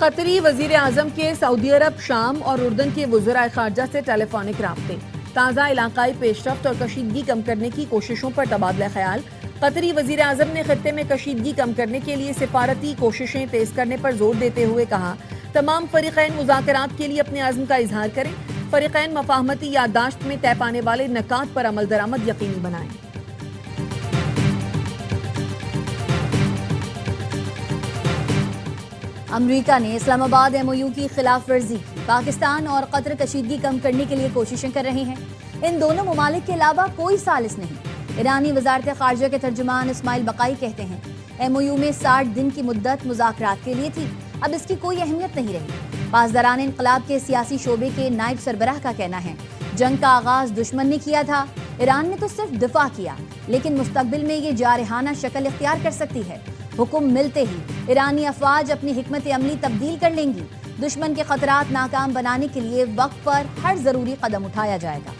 قطری وزیر اعظم کے سعودی عرب، شام اور اردن کے وزرائے خارجہ سے ٹیلی فونک رابطے، تازہ علاقائی پیش رفت اور کشیدگی کم کرنے کی کوششوں پر تبادلہ خیال۔ قطری وزیر اعظم نے خطے میں کشیدگی کم کرنے کے لیے سفارتی کوششیں تیز کرنے پر زور دیتے ہوئے کہا، تمام فریقین مذاکرات کے لیے اپنے عزم کا اظہار کریں، فریقین مفاہمتی یادداشت میں طے پانے والے نکات پر عمل درآمد یقینی بنائیں۔ امریکہ نے اسلام آباد ایم او یو کی خلاف ورزی کی۔ پاکستان اور قطر کشیدگی کم کرنے کے لیے کوششیں کر رہے ہیں۔ ان دونوں ممالک کے علاوہ کوئی ثالث نہیں۔ ایرانی وزارت خارجہ کے ترجمان اسماعیل بقائی کہتے ہیں، ایم او یو میں 60 دن کی مدت مذاکرات کے لیے تھی، اب اس کی کوئی اہمیت نہیں رہی۔ پاسداران انقلاب کے سیاسی شعبے کے نائب سربراہ کا کہنا ہے، جنگ کا آغاز دشمن نے کیا تھا، ایران نے تو صرف دفاع کیا، لیکن مستقبل میں یہ جارحانہ شکل اختیار کر سکتی ہے۔ حکم ملتے ہی ایرانی افواج اپنی حکمت عملی تبدیل کر لیں گی۔ دشمن کے خطرات ناکام بنانے کے لیے وقت پر ہر ضروری قدم اٹھایا جائے گا۔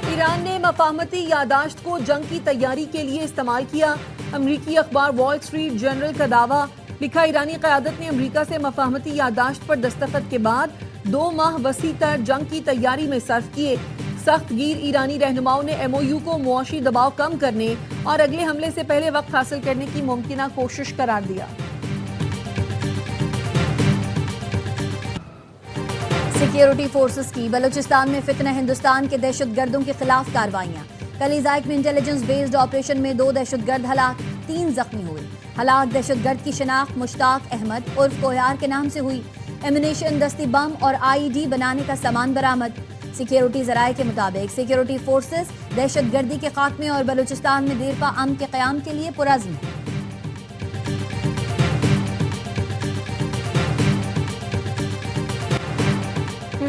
ایران نے مفاہمتی یادداشت کو جنگ کی تیاری کے لیے استعمال کیا۔ امریکی اخبار وال اسٹریٹ جرنل کا دعویٰ، لکھا ایرانی قیادت نے امریکہ سے مفاہمتی یادداشت پر دستخط کے بعد 2 ماہ وسیع تر جنگ کی تیاری میں صرف کیے۔ سخت گیر ایرانی رہنماؤں نے ایم او یو کو معاشی دباؤ کم کرنے اور اگلے حملے سے پہلے وقت حاصل کرنے کی ممکنہ کوشش قرار دیا۔ سیکیورٹی فورسز کی بلوچستان میں فتنہ ہندوستان کے دہشت گردوں کے خلاف کارروائیاں۔ کل ازائک میں انٹیلیجنس بیسڈ آپریشن میں 2 دہشت گرد ہلاک، 3 زخمی ہوئے۔ ہلاک دہشت گرد کی شناخت مشتاق احمد عرف کوہیار کے نام سے ہوئی۔ ایمونیشن، دستی بم اور آئی ڈی بنانے کا سامان برآمد۔ سیکیورٹی ذرائع کے مطابق سیکیورٹی فورسز دہشت گردی کے خاتمے اور بلوچستان میں دیرپا امن کے قیام کے لیے پرعزم ہیں۔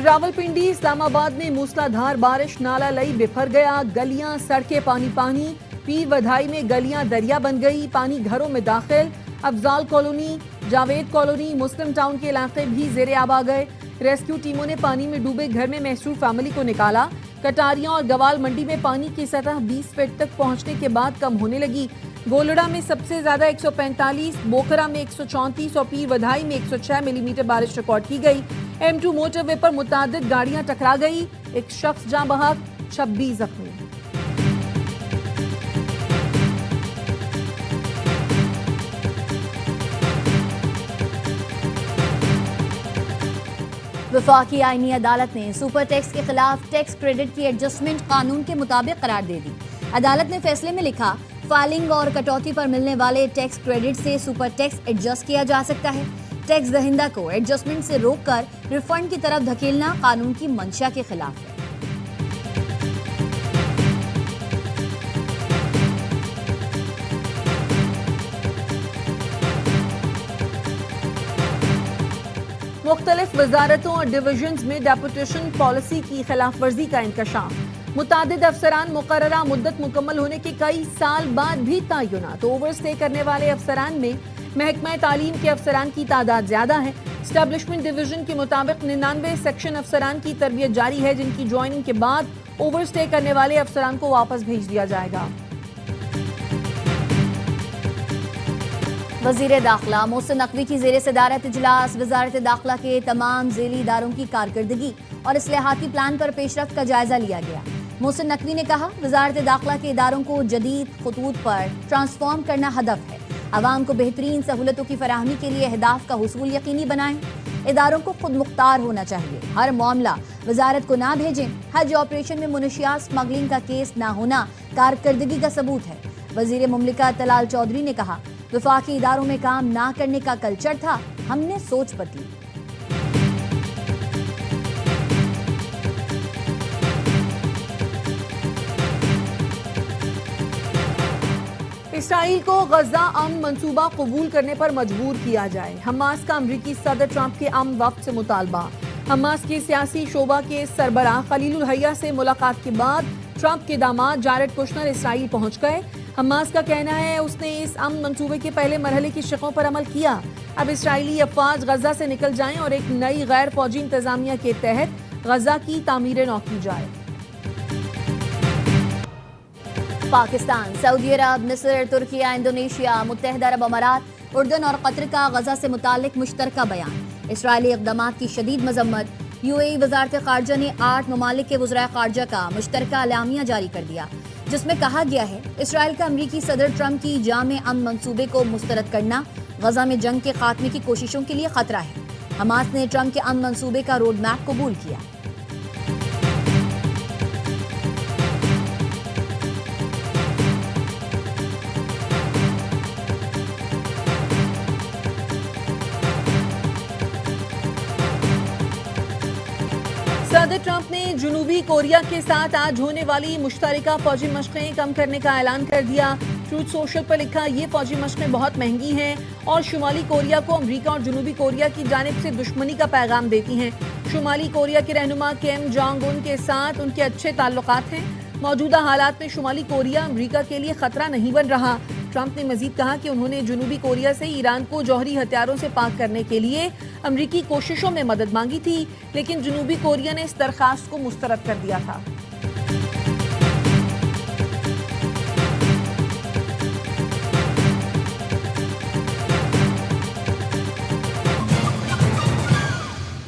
راولپنڈی، اسلام آباد میں موسلادھار بارش، نالہ لئی بفر گیا، گلیاں سڑکیں پانی پانی۔ پیر ودھائی میں گلیاں دریا بن گئی، پانی گھروں میں داخل۔ افضال کالونی، جاوید کالونی، مسلم ٹاؤن کے علاقے بھی زیر آب آ گئے۔ ریسکیو ٹیموں نے پانی میں ڈوبے گھر میں محصور فیملی کو نکالا۔ کٹاریاں اور گوال منڈی میں پانی کی سطح 20 فٹ تک پہنچنے کے بعد کم ہونے لگی۔ گولڑا میں سب سے زیادہ 145، بوکھرا میں 134 اور پیر ودھائی میں 106 ملی میٹر بارش ریکارڈ کی گئی۔ M2 موٹر وے پر متعدد گاڑیاں ٹکرا گئی، ایک شخص جاں بحق، 26 زخمی۔ وفاقی آئینی عدالت نے سپر ٹیکس کے خلاف ٹیکس کریڈٹ کی ایڈجسٹمنٹ قانون کے مطابق قرار دے دی۔ عدالت نے فیصلے میں لکھا، فائلنگ اور کٹوتی پر ملنے والے ٹیکس کریڈٹ سے سپر ٹیکس ایڈجسٹ کیا جا سکتا ہے۔ ٹیکس دہندہ کو ایڈجسٹمنٹ سے روک کر ریفنڈ کی طرف دھکیلنا قانون کی منشا کے خلاف ہے۔ مختلف وزارتوں اور ڈویژنز میں ڈیپوٹیشن پالیسی کی خلاف ورزی کا انکشاف۔ متعدد افسران مقررہ مدت مکمل ہونے کے کئی سال بعد بھی تعینات۔ اوور اسٹے کرنے والے افسران میں محکمہ تعلیم کے افسران کی تعداد زیادہ ہے۔ اسٹیبلشمنٹ ڈویژن کے مطابق 99 سیکشن افسران کی تربیت جاری ہے، جن کی جوائننگ کے بعد اوور اسٹے کرنے والے افسران کو واپس بھیج دیا جائے گا۔ وزیر داخلہ محسن نقوی کی زیر صدارت اجلاس، وزارت داخلہ کے تمام ذیلی اداروں کی کارکردگی اور اصلاحاتی پلان پر پیش رفت کا جائزہ لیا گیا۔ محسن نقوی نے کہا، وزارت داخلہ کے اداروں کو جدید خطوط پر ٹرانسفارم کرنا ہدف ہے۔ عوام کو بہترین سہولتوں کی فراہمی کے لیے اہداف کا حصول یقینی بنائیں۔ اداروں کو خود مختار ہونا چاہیے، ہر معاملہ وزارت کو نہ بھیجیں۔ حج آپریشن میں منشیات سمگلنگ کا کیس نہ ہونا کارکردگی کا ثبوت ہے۔ وزیر مملکت طلال چودھری نے کہا، وفاقی اداروں میں کام نہ کرنے کا کلچر تھا، ہم نے سوچ بدلی۔ اسرائیل کو غزہ امن منصوبہ قبول کرنے پر مجبور کیا جائے، حماس کا امریکی صدر ٹرمپ کے امن وفد سے مطالبہ۔ حماس کے سیاسی شعبہ کے سربراہ خلیل الحیہ سے ملاقات کے بعد ٹرمپ کے داماد جارڈ کشنر اسرائیل پہنچ گئے۔ حماس کا کہنا ہے اس نے اس امن منصوبے کے پہلے مرحلے کی شقوں پر عمل کیا. اب اسرائیلی افواج غزہ سے نکل جائیں اور ایک نئی غیر فوجی انتظامیہ کے تحت غزہ کی تعمیر نو کی جائے. پاکستان، سعودی عرب، مصر، ترکیہ، انڈونیشیا، متحدہ عرب امارات، اردن اور قطر کا غزہ سے متعلق مشترکہ بیان. اسرائیلی اقدامات کی شدید مذمت. UAE وزارت خارجہ نے 8 ممالک کے وزرائے خارجہ کا مشترکہ اعلامیہ جاری کر دیا، جس میں کہا گیا ہے اسرائیل کا امریکی صدر ٹرمپ کی جامع امن منصوبے کو مسترد کرنا غزہ میں جنگ کے خاتمے کی کوششوں کے لیے خطرہ ہے. حماس نے ٹرمپ کے امن منصوبے کا روڈ میپ قبول کیا. صدر ٹرمپ نے جنوبی کوریا کے ساتھ آج ہونے والی مشترکہ فوجی مشقیں کم کرنے کا اعلان کر دیا. ٹروتھ سوشل پر لکھا یہ فوجی مشقیں بہت مہنگی ہیں اور شمالی کوریا کو امریکہ اور جنوبی کوریا کی جانب سے دشمنی کا پیغام دیتی ہیں. شمالی کوریا کے رہنما کیم جانگ ان کے ساتھ ان کے اچھے تعلقات ہیں. موجودہ حالات میں شمالی کوریا امریکہ کے لیے خطرہ نہیں بن رہا. ٹرمپ نے مزید کہا کہ انہوں نے جنوبی کوریا سے ایران کو جوہری ہتھیاروں سے پاک کرنے کے لیے امریکی کوششوں میں مدد مانگی تھی، لیکن جنوبی کوریا نے اس درخواست کو مسترد کر دیا تھا.